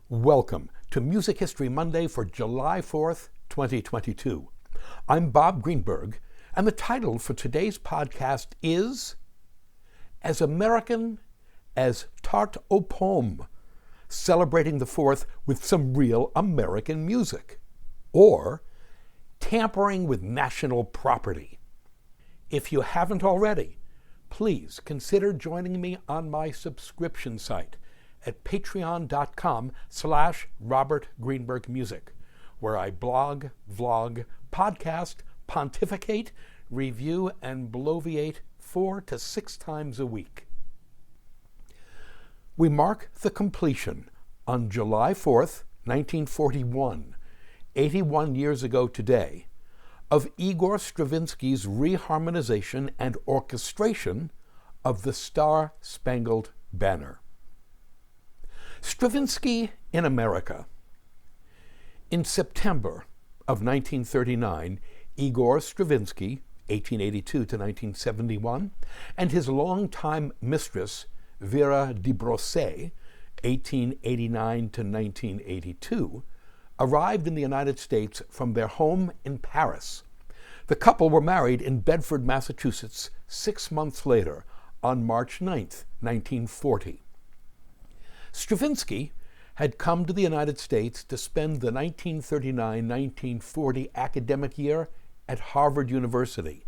Welcome to Music History Monday for July 4th, 2022. I'm Bob Greenberg, and the title for today's podcast is As American as Tarte aux Pommes, celebrating the 4th with some real American music, or Tampering with National Property. If you haven't already, please consider joining me on my subscription site at patreon.com/RobertGreenbergMusic, where I blog, vlog, podcast, pontificate, review, and bloviate 4 to 6 times a week. We mark the completion on July 4th, 1941, 81 years ago today, of Igor Stravinsky's reharmonization and orchestration of the Star-Spangled Banner. Stravinsky in America. In September of 1939, Igor Stravinsky, 1882 to 1971, and his longtime mistress, Vera de Bosset, 1889 to 1982, arrived in the United States from their home in Paris. The couple were married in Bedford, Massachusetts, 6 months later, on March 9th, 1940. Stravinsky had come to the United States to spend the 1939-1940 academic year at Harvard University,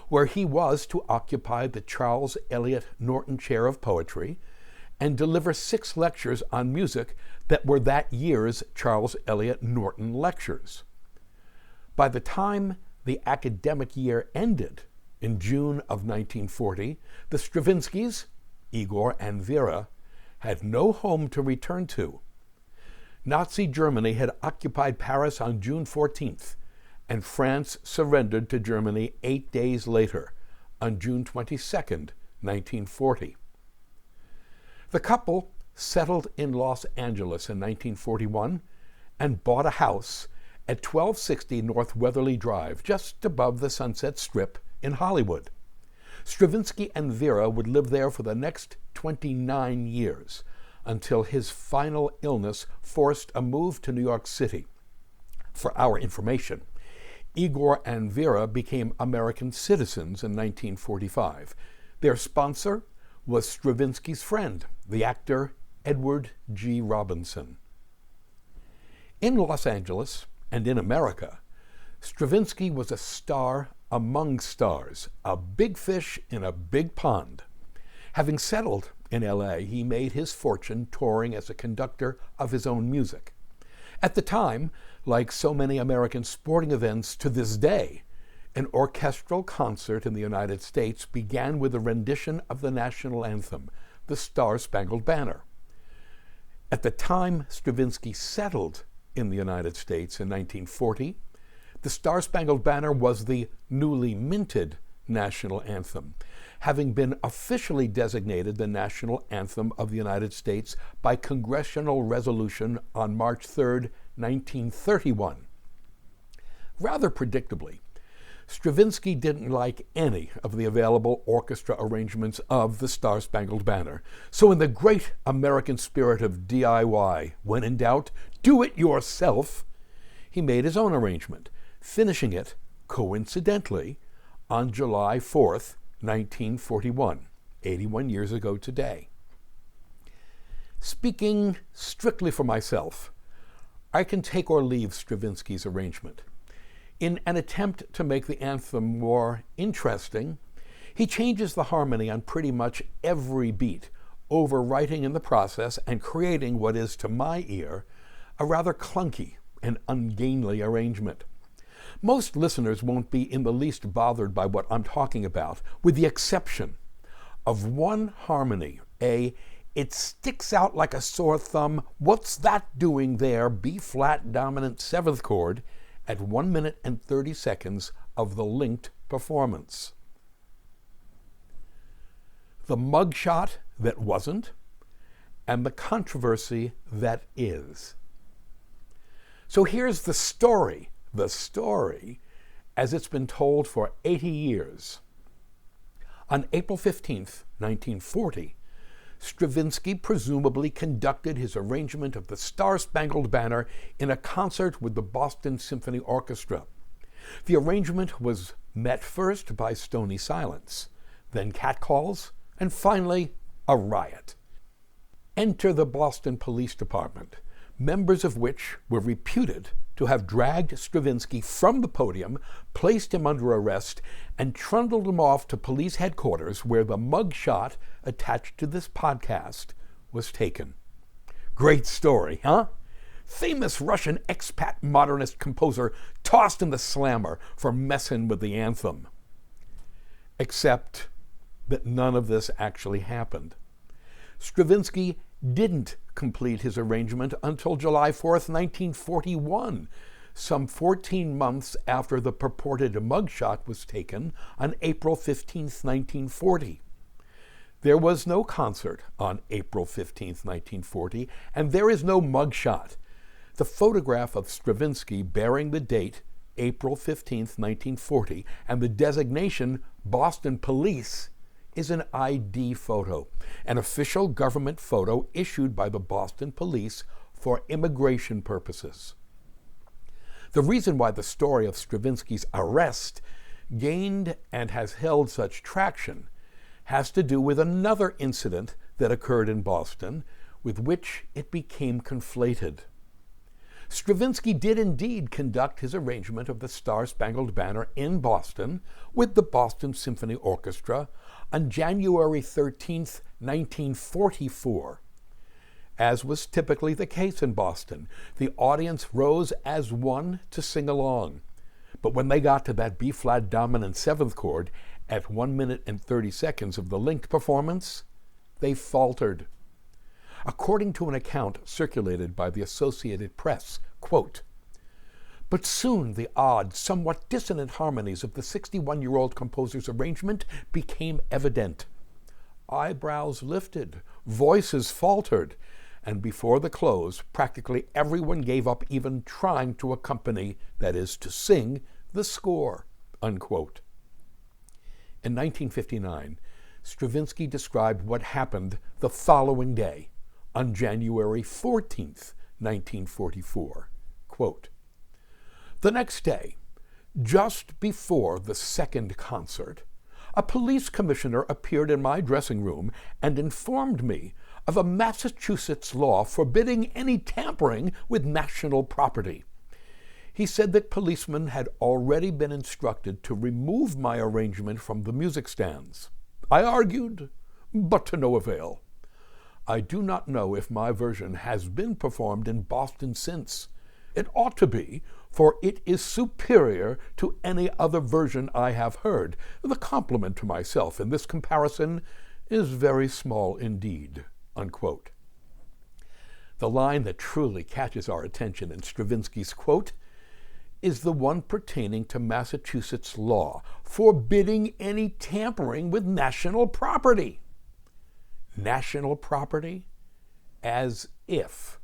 where he was to occupy the Charles Eliot Norton Chair of Poetry and deliver 6 lectures on music that were that year's Charles Eliot Norton Lectures. By the time the academic year ended in June of 1940, the Stravinskys, Igor and Vera, had no home to return to. Nazi Germany had occupied Paris on June 14th, and France surrendered to Germany 8 days later, on June 22nd, 1940. The couple settled in Los Angeles in 1941 and bought a house at 1260 North Weatherly Drive, just above the Sunset Strip in Hollywood. Stravinsky and Vera would live there for the next 29 years, until his final illness forced a move to New York City. For our information, Igor and Vera became American citizens in 1945. Their sponsor was Stravinsky's friend, the actor Edward G. Robinson. In Los Angeles and in America, Stravinsky was a star among stars, a big fish in a big pond. Having settled in L.A., he made his fortune touring as a conductor of his own music. At the time, like so many American sporting events to this day, an orchestral concert in the United States began with a rendition of the national anthem, the Star-Spangled Banner. At the time Stravinsky settled in the United States in 1940, the Star-Spangled Banner was the newly minted national anthem, having been officially designated the national anthem of the United States by congressional resolution on March 3, 1931. Rather predictably, Stravinsky didn't like any of the available orchestra arrangements of the Star-Spangled Banner, so in the great American spirit of DIY, when in doubt, do it yourself, he made his own arrangement, finishing it, coincidentally, on July 4th, 1941, 81 years ago today. Speaking strictly for myself, I can take or leave Stravinsky's arrangement. In an attempt to make the anthem more interesting, he changes the harmony on pretty much every beat, overwriting in the process and creating what is, to my ear, a rather clunky and ungainly arrangement. Most listeners won't be in the least bothered by what I'm talking about, with the exception of one harmony, "It sticks out like a sore thumb, what's that doing there?" B-flat dominant 7th chord at 1 minute and 30 seconds of the linked performance. The mugshot that wasn't, and the controversy that is. So here's the story as it's been told for 80 years. On April 15th, 1940, Stravinsky presumably conducted his arrangement of the Star-Spangled Banner in a concert with the Boston Symphony Orchestra. The arrangement was met first by stony silence, then catcalls, and finally a riot. Enter the Boston Police Department, members of which were reputed to have dragged Stravinsky from the podium, placed him under arrest, and trundled him off to police headquarters where the mugshot attached to this podcast was taken. Great story, huh? Famous Russian expat modernist composer tossed in the slammer for messing with the anthem. Except that none of this actually happened. Stravinsky didn't complete his arrangement until July 4th, 1941, some 14 months after the purported mugshot was taken on April 15th, 1940. There was no concert on April 15th, 1940, and there is no mugshot. The photograph of Stravinsky bearing the date April 15th, 1940, and the designation Boston Police is an ID photo, an official government photo issued by the Boston Police for immigration purposes. The reason why the story of Stravinsky's arrest gained and has held such traction has to do with another incident that occurred in Boston with which it became conflated. Stravinsky did indeed conduct his arrangement of the Star-Spangled Banner in Boston with the Boston Symphony Orchestra on January 13th, 1944. As was typically the case in Boston, the audience rose as one to sing along. But when they got to that B-flat dominant seventh chord at 1 minute and 30 seconds of the linked performance, they faltered. According to an account circulated by the Associated Press, quote, "But soon the odd, somewhat dissonant harmonies of the 61-year-old composer's arrangement became evident. Eyebrows lifted, voices faltered, and before the close, practically everyone gave up even trying to accompany, that is, to sing, the score," unquote. In 1959, Stravinsky described what happened the following day, on January 14th, 1944. Quote, "The next day, just before the second concert, a police commissioner appeared in my dressing room and informed me of a Massachusetts law forbidding any tampering with national property. He said that policemen had already been instructed to remove my arrangement from the music stands. I argued, but to no avail. I do not know if my version has been performed in Boston since. It ought to be, for it is superior to any other version I have heard. The compliment to myself in this comparison is very small indeed," unquote. The line that truly catches our attention in Stravinsky's quote is the one pertaining to Massachusetts law forbidding any tampering with national property. National property? As if.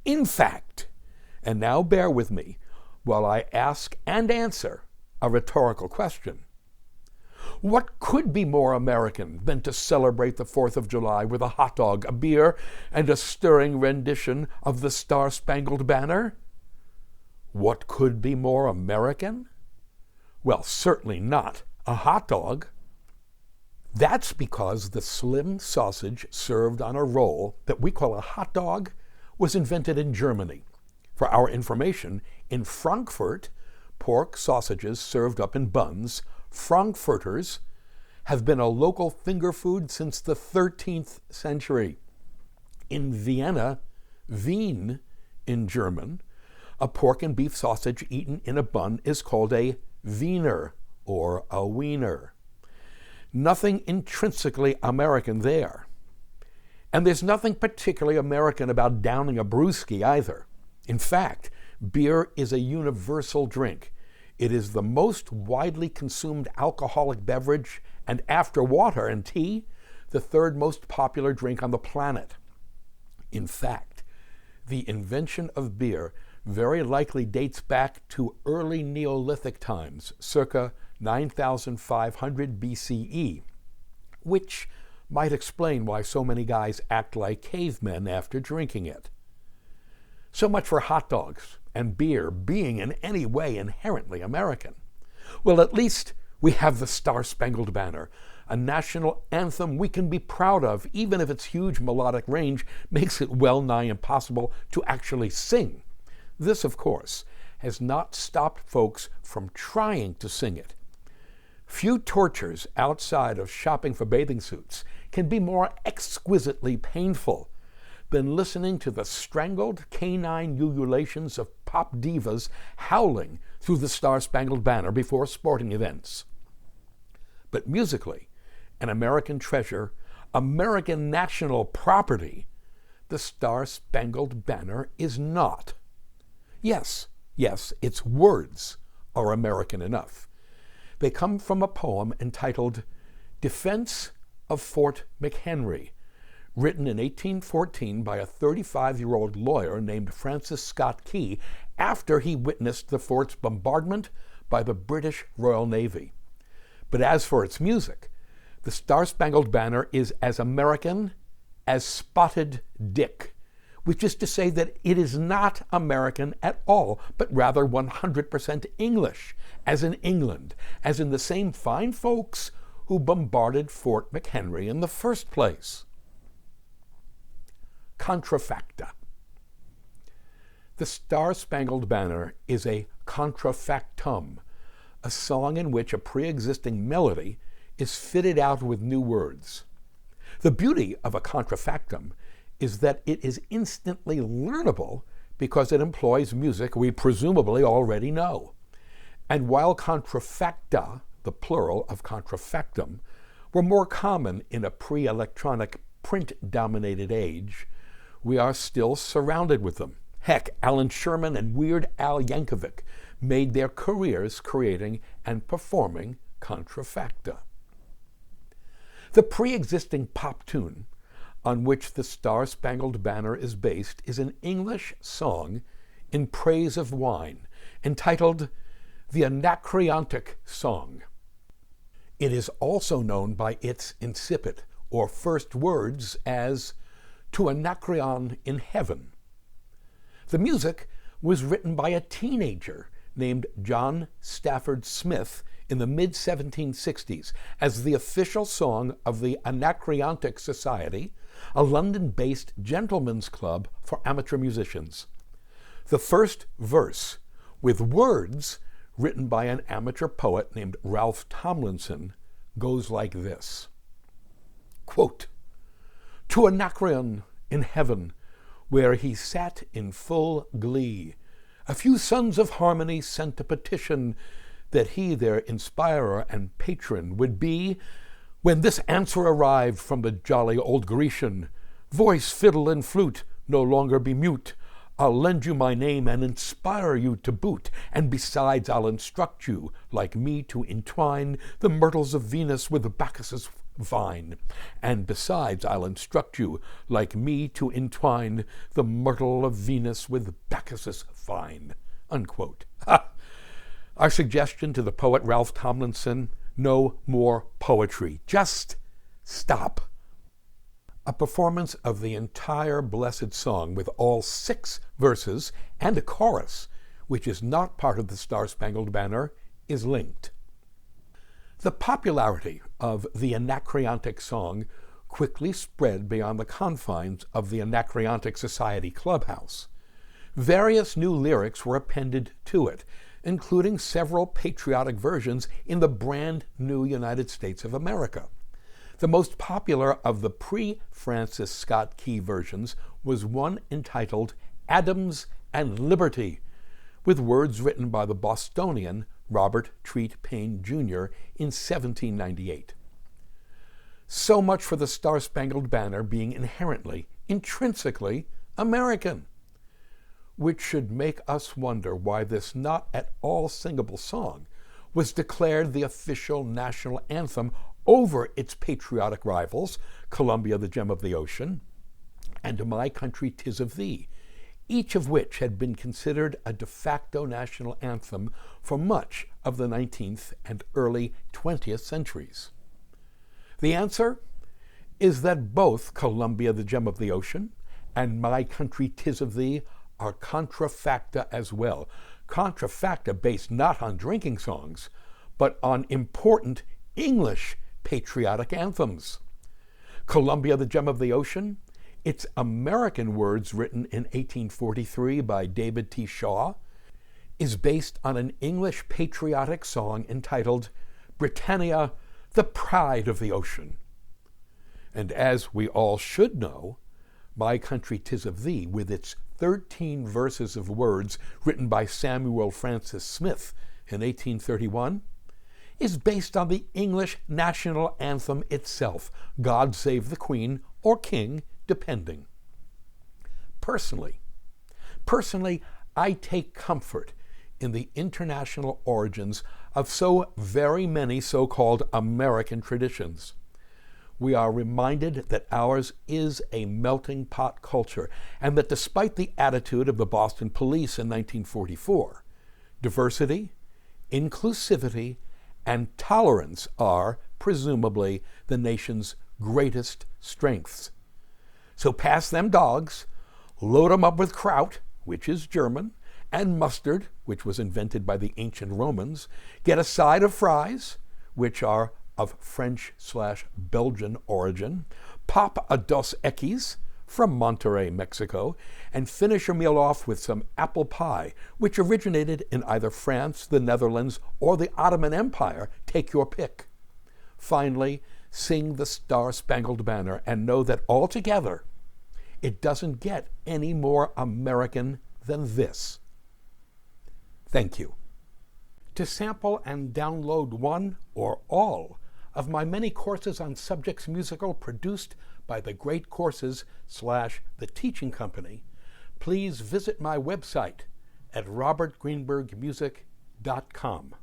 In fact, and now bear with me while I ask and answer a rhetorical question. What could be more American than to celebrate the 4th of July with a hot dog, a beer, and a stirring rendition of the Star-Spangled Banner? What could be more American? Well, certainly not a hot dog. That's because the slim sausage served on a roll that we call a hot dog was invented in Germany. For our information, in Frankfurt, pork sausages served up in buns, Frankfurters, have been a local finger food since the 13th century. In Vienna, Wien in German, a pork and beef sausage eaten in a bun is called a Wiener or a Wiener. Nothing intrinsically American there. And there's nothing particularly American about downing a brewski either. In fact, beer is a universal drink. It is the most widely consumed alcoholic beverage, and after water and tea, the third most popular drink on the planet. In fact, the invention of beer very likely dates back to early Neolithic times, circa 9,500 BCE, which might explain why so many guys act like cavemen after drinking it. So much for hot dogs and beer being in any way inherently American. Well, at least we have the Star-Spangled Banner, a national anthem we can be proud of, even if its huge melodic range makes it well nigh impossible to actually sing. This, of course, has not stopped folks from trying to sing it. Few tortures outside of shopping for bathing suits can be more exquisitely painful than listening to the strangled canine ululations of pop divas howling through the Star-Spangled Banner before sporting events. But musically, an American treasure, American national property, the Star-Spangled Banner is not. Yes, its words are American enough. They come from a poem entitled Defense of Fort McHenry, written in 1814 by a 35-year-old lawyer named Francis Scott Key after he witnessed the fort's bombardment by the British Royal Navy. But as for its music, the Star-Spangled Banner is as American as Spotted Dick, which is to say that it is not American at all, but rather 100% English, as in England, as in the same fine folks who bombarded Fort McHenry in the first place. Contrafacta. The Star-Spangled Banner is a contrafactum, a song in which a pre-existing melody is fitted out with new words. The beauty of a contrafactum is that it is instantly learnable because it employs music we presumably already know. And while contrafacta, the plural of contrafactum, were more common in a pre-electronic print-dominated age, we are still surrounded with them. Heck, Alan Sherman and Weird Al Yankovic made their careers creating and performing contrafacta. The pre-existing pop tune on which the Star-Spangled Banner is based is an English song in praise of wine, entitled The Anacreontic Song. It is also known by its incipit, or first words, as To Anacreon in Heaven. The music was written by a teenager named John Stafford Smith in the mid-1760s as the official song of the Anacreontic Society, a London-based gentlemen's club for amateur musicians. The first verse, with words written by an amateur poet named Ralph Tomlinson, goes like this. Quote, To Anacreon in heaven, where he sat in full glee, a few sons of harmony sent a petition that he their inspirer and patron would be. When this answer arrived from the jolly old Grecian, voice, fiddle, and flute no longer be mute. I'll lend you my name and inspire you to boot, and besides I'll instruct you, like me, to entwine the myrtles of Venus with Bacchus's vine. And besides I'll instruct you, like me, to entwine the myrtle of Venus with Bacchus's vine. Unquote. Our suggestion to the poet Ralph Tomlinson: no more poetry. Just stop. A performance of the entire blessed song with all 6 verses and a chorus, which is not part of the Star-Spangled Banner, is linked. The popularity of the Anacreontic song quickly spread beyond the confines of the Anacreontic Society clubhouse. Various new lyrics were appended to it, including several patriotic versions in the brand new United States of America. The most popular of the pre-Francis Scott Key versions was one entitled Adams and Liberty, with words written by the Bostonian Robert Treat Paine Jr. in 1798. So much for the Star-Spangled Banner being inherently, intrinsically American, which should make us wonder why this not at all singable song was declared the official national anthem over its patriotic rivals, Columbia, the Gem of the Ocean, and My Country 'Tis of Thee, each of which had been considered a de facto national anthem for much of the 19th and early 20th centuries. The answer? is that both Columbia, the Gem of the Ocean, and My Country 'Tis of Thee are contrafacta as well. Contrafacta based not on drinking songs, but on important English patriotic anthems. Columbia, the Gem of the Ocean, its American words written in 1843 by David T. Shaw, is based on an English patriotic song entitled Britannia, the Pride of the Ocean. And as we all should know, My Country 'Tis of Thee, with its 13 verses of words written by Samuel Francis Smith in 1831, is based on the English national anthem itself, God Save the Queen or King, depending. Personally, I take comfort in the international origins of so very many so-called American traditions. We are reminded that ours is a melting pot culture, and that despite the attitude of the Boston police in 1944, diversity, inclusivity, and tolerance are, presumably, the nation's greatest strengths. So pass them dogs, load them up with kraut, which is German, and mustard, which was invented by the ancient Romans, get a side of fries, which are of French/Belgian origin, pop a Dos Equis from Monterrey, Mexico, and finish your meal off with some apple pie, which originated in either France, the Netherlands, or the Ottoman Empire. Take your pick. Finally, sing the Star-Spangled Banner and know that altogether, it doesn't get any more American than this. Thank you. To sample and download one or all of my many courses on subjects musical produced by the Great Courses/The Teaching Company, please visit my website at robertgreenbergmusic.com.